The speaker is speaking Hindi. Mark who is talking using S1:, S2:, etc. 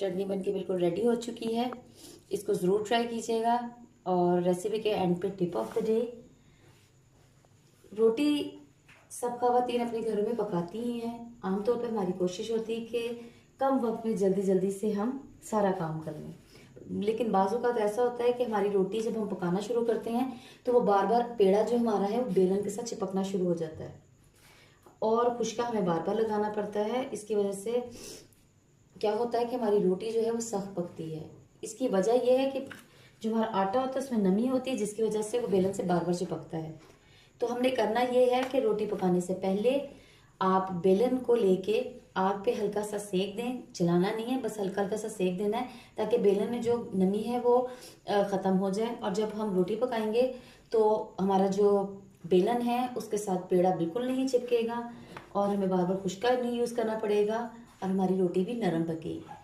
S1: चटनी बनके बिल्कुल रेडी हो चुकी है। इसको ज़रूर ट्राई कीजिएगा। और रेसिपी के एंड पे टिप ऑफ द डे, रोटी सब ख़वातीन अपने घरों में पकाती ही हैं। आमतौर पर हमारी कोशिश होती है कि कम वक्त में जल्दी जल्दी से हम सारा काम कर लें, लेकिन बाज़ औक़ात ऐसा होता है कि हमारी रोटी जब हम पकाना शुरू करते हैं तो वो बार बार पेड़ा जो हमारा है वो बेलन के साथ चिपकना शुरू हो जाता है और खुश्का हमें बार बार लगाना पड़ता है। इसकी वजह से क्या होता है कि हमारी रोटी जो है वो सख्त पकती है। इसकी वजह यह है कि जो हमारा आटा होता है उसमें नमी होती है, जिसकी वजह से वो बेलन से बार बार चिपकता है। तो हमने करना ये है कि रोटी पकाने से पहले आप बेलन को लेके आग पे हल्का सा सेक दें, चलाना नहीं है, बस हल्का हल्का सा सेक देना है ताकि बेलन में जो नमी है वो ख़त्म हो जाए। और जब हम रोटी पकाएंगे तो हमारा जो बेलन है उसके साथ पेड़ा बिल्कुल नहीं चिपकेगा और हमें बार बार खुश्का नहीं यूज़ करना पड़ेगा और हमारी रोटी भी नरम पकेगी।